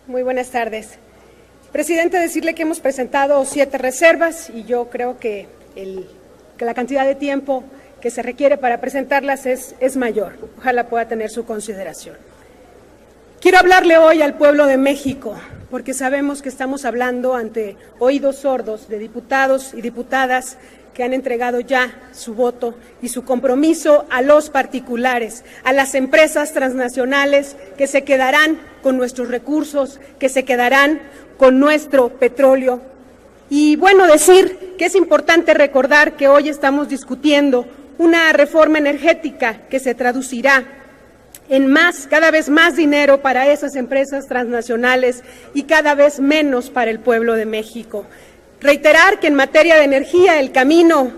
Muy buenas tardes. Presidente, decirle que hemos presentado 7 reservas y yo creo que la cantidad de tiempo que se requiere para presentarlas es mayor. Ojalá pueda tener su consideración. Quiero hablarle hoy al pueblo de México, porque sabemos que estamos hablando ante oídos sordos de diputados y diputadas que han entregado ya su voto y su compromiso a los particulares, a las empresas transnacionales que se quedarán con nuestros recursos, que se quedarán con nuestro petróleo. Y bueno, decir que es importante recordar que hoy estamos discutiendo una reforma energética que se traducirá en cada vez más dinero para esas empresas transnacionales y cada vez menos para el pueblo de México. Reiterar que en materia de energía el camino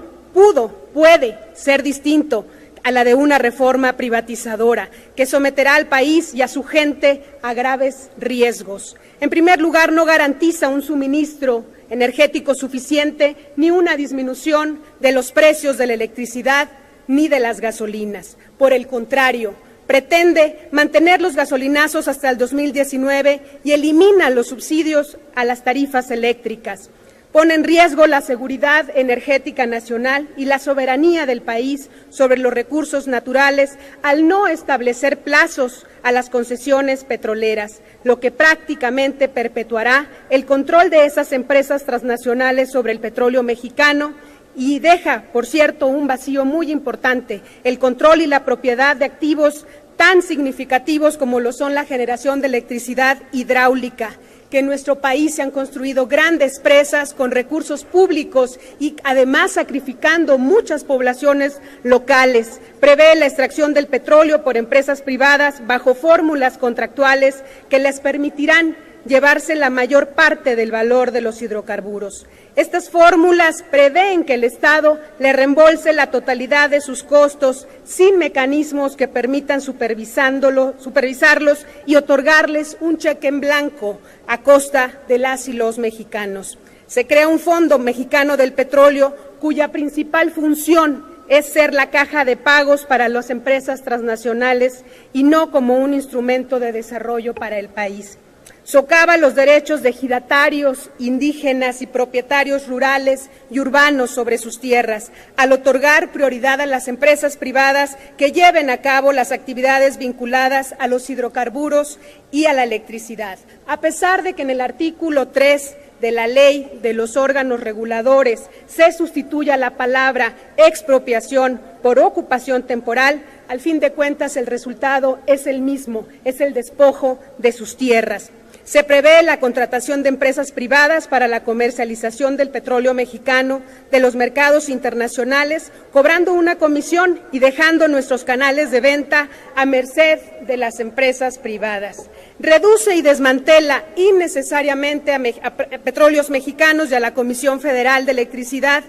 puede ser distinto a la de una reforma privatizadora que someterá al país y a su gente a graves riesgos. En primer lugar, no garantiza un suministro energético suficiente ni una disminución de los precios de la electricidad ni de las gasolinas. Por el contrario, pretende mantener los gasolinazos hasta el 2019 y elimina los subsidios a las tarifas eléctricas. Pone en riesgo la seguridad energética nacional y la soberanía del país sobre los recursos naturales al no establecer plazos a las concesiones petroleras, lo que prácticamente perpetuará el control de esas empresas transnacionales sobre el petróleo mexicano y deja, por cierto, un vacío muy importante, el control y la propiedad de activos tan significativos como lo son la generación de electricidad hidráulica, que en nuestro país se han construido grandes presas con recursos públicos y además sacrificando muchas poblaciones locales. Prevé la extracción del petróleo por empresas privadas bajo fórmulas contractuales que les permitirán llevarse la mayor parte del valor de los hidrocarburos. Estas fórmulas prevén que el Estado le reembolse la totalidad de sus costos sin mecanismos que permitan supervisarlos y otorgarles un cheque en blanco a costa de las y los mexicanos. Se crea un Fondo Mexicano del Petróleo cuya principal función es ser la caja de pagos para las empresas transnacionales y no como un instrumento de desarrollo para el país. Socava los derechos de ejidatarios, indígenas y propietarios rurales y urbanos sobre sus tierras, al otorgar prioridad a las empresas privadas que lleven a cabo las actividades vinculadas a los hidrocarburos y a la electricidad. A pesar de que en el artículo 3 de la Ley de los órganos reguladores se sustituya la palabra expropiación por ocupación temporal, al fin de cuentas el resultado es el mismo, es el despojo de sus tierras. Se prevé la contratación de empresas privadas para la comercialización del petróleo mexicano de los mercados internacionales, cobrando una comisión y dejando nuestros canales de venta a merced de las empresas privadas. Reduce y desmantela innecesariamente a Petróleos Mexicanos y a la Comisión Federal de Electricidad,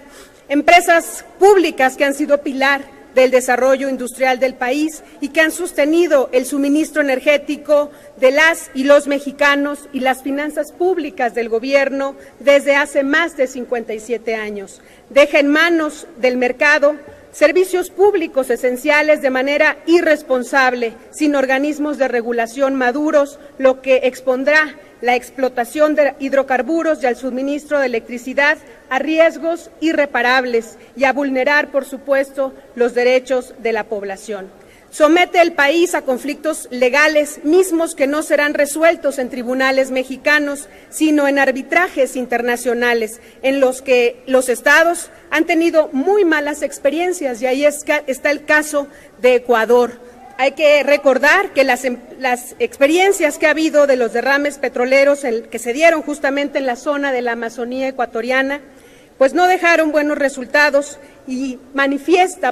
empresas públicas que han sido pilar del desarrollo industrial del país y que han sostenido el suministro energético de las y los mexicanos y las finanzas públicas del gobierno desde hace más de 57 años. Deja en manos del mercado servicios públicos esenciales de manera irresponsable, sin organismos de regulación maduros, lo que expondrá la explotación de hidrocarburos y al suministro de electricidad a riesgos irreparables y a vulnerar, por supuesto, los derechos de la población. Somete el país a conflictos legales mismos que no serán resueltos en tribunales mexicanos, sino en arbitrajes internacionales, en los que los estados han tenido muy malas experiencias, y ahí está el caso de Ecuador. Hay que recordar que las experiencias que ha habido de los derrames petroleros que se dieron justamente en la zona de la Amazonía ecuatoriana, pues no dejaron buenos resultados y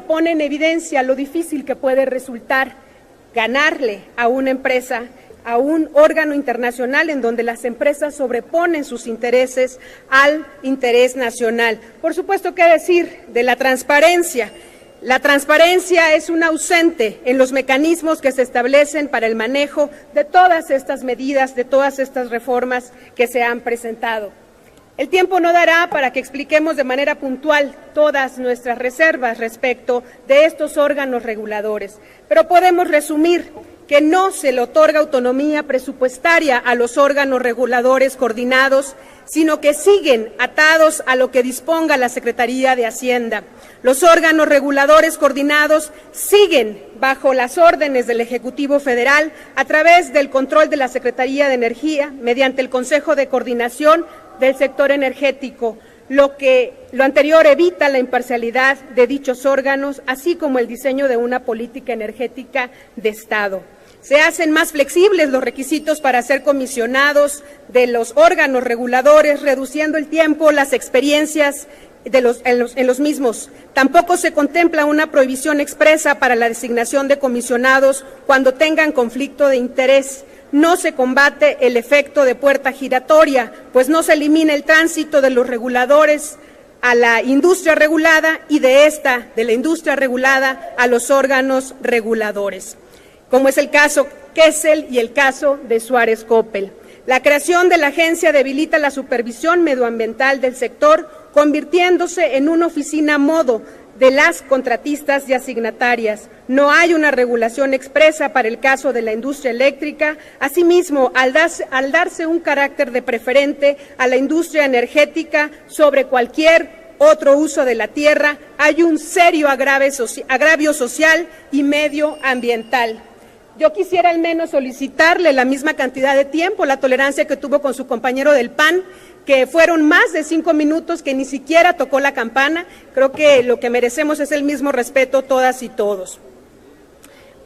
pone en evidencia lo difícil que puede resultar ganarle a una empresa, a un órgano internacional en donde las empresas sobreponen sus intereses al interés nacional. Por supuesto, ¿qué decir de la transparencia? La transparencia es un ausente en los mecanismos que se establecen para el manejo de todas estas medidas, de todas estas reformas que se han presentado. El tiempo no dará para que expliquemos de manera puntual todas nuestras reservas respecto de estos órganos reguladores, pero podemos resumir que no se le otorga autonomía presupuestaria a los órganos reguladores coordinados, sino que siguen atados a lo que disponga la Secretaría de Hacienda. Los órganos reguladores coordinados siguen bajo las órdenes del Ejecutivo Federal a través del control de la Secretaría de Energía mediante el Consejo de Coordinación del Sector Energético. Lo anterior evita la imparcialidad de dichos órganos, así como el diseño de una política energética de Estado. Se hacen más flexibles los requisitos para ser comisionados de los órganos reguladores, reduciendo el tiempo, las experiencias en los mismos. Tampoco se contempla una prohibición expresa para la designación de comisionados cuando tengan conflicto de interés. No se combate el efecto de puerta giratoria, pues no se elimina el tránsito de los reguladores a la industria regulada y de la industria regulada, a los órganos reguladores, como es el caso Kessel y el caso de Suárez Coppel. La creación de la agencia debilita la supervisión medioambiental del sector, convirtiéndose en una oficina a modo de las contratistas y asignatarias. No hay una regulación expresa para el caso de la industria eléctrica. Asimismo, al darse un carácter de preferente a la industria energética sobre cualquier otro uso de la tierra, hay un serio agravio social y medioambiental. Yo quisiera al menos solicitarle la misma cantidad de tiempo, la tolerancia que tuvo con su compañero del PAN, que fueron más de 5 minutos, que ni siquiera tocó la campana. Creo que lo que merecemos es el mismo respeto todas y todos.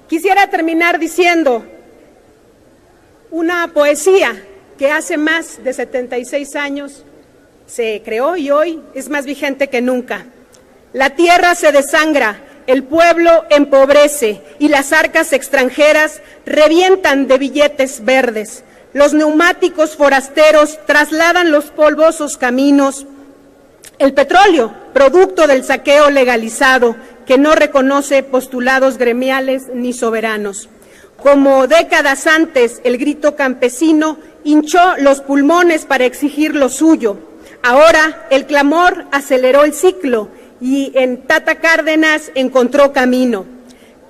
Quisiera terminar diciendo una poesía que hace más de 76 años se creó y hoy es más vigente que nunca. La tierra se desangra, el pueblo empobrece y las arcas extranjeras revientan de billetes verdes. Los neumáticos forasteros trasladan los polvosos caminos. El petróleo, producto del saqueo legalizado, que no reconoce postulados gremiales ni soberanos. Como décadas antes, el grito campesino hinchó los pulmones para exigir lo suyo. Ahora el clamor aceleró el ciclo y en Tata Cárdenas encontró camino.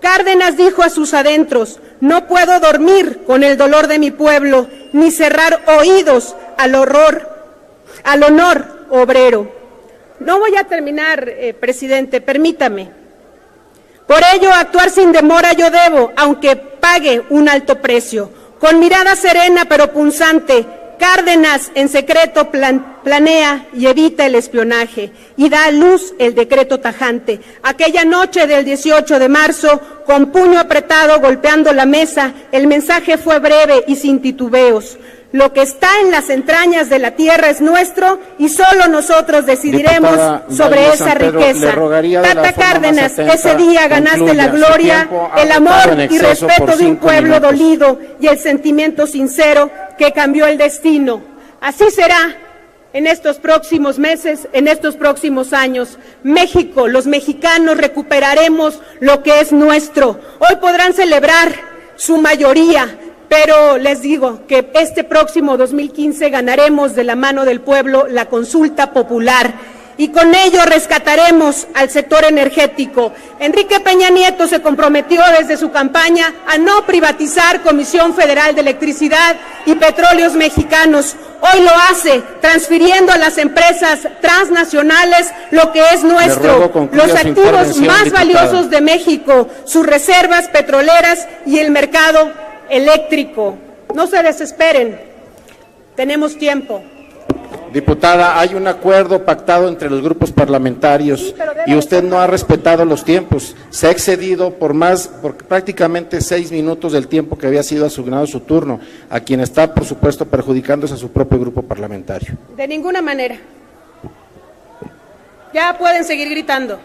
Cárdenas dijo a sus adentros: no puedo dormir con el dolor de mi pueblo, ni cerrar oídos al honor obrero. No voy a terminar, presidente, permítame. Por ello, actuar sin demora yo debo, aunque pague un alto precio. Con mirada serena pero punzante, Cárdenas en secreto planea y evita el espionaje y da a luz el decreto tajante. Aquella noche del 18 de marzo, con puño apretado golpeando la mesa, el mensaje fue breve y sin titubeos. Lo que está en las entrañas de la tierra es nuestro y solo nosotros decidiremos sobre esa riqueza. Tata Cárdenas, ese día ganaste la gloria, el amor y respeto de un pueblo dolido y el sentimiento sincero que cambió el destino. Así será en estos próximos meses, en estos próximos años. México, los mexicanos recuperaremos lo que es nuestro. Hoy podrán celebrar su mayoría, pero les digo que este próximo 2015 ganaremos de la mano del pueblo la consulta popular y con ello rescataremos al sector energético. Enrique Peña Nieto se comprometió desde su campaña a no privatizar Comisión Federal de Electricidad y Petróleos Mexicanos. Hoy lo hace, transfiriendo a las empresas transnacionales lo que es nuestro, los activos más valiosos de México, sus reservas petroleras y el mercado eléctrico. No se desesperen, tenemos tiempo. Diputada, hay un acuerdo pactado entre los grupos parlamentarios, sí, y usted no ha respetado los tiempos. Se ha excedido por prácticamente 6 minutos del tiempo que había sido asignado su turno, a quien está, por supuesto, perjudicándose a su propio grupo parlamentario. De ninguna manera. Ya pueden seguir gritando.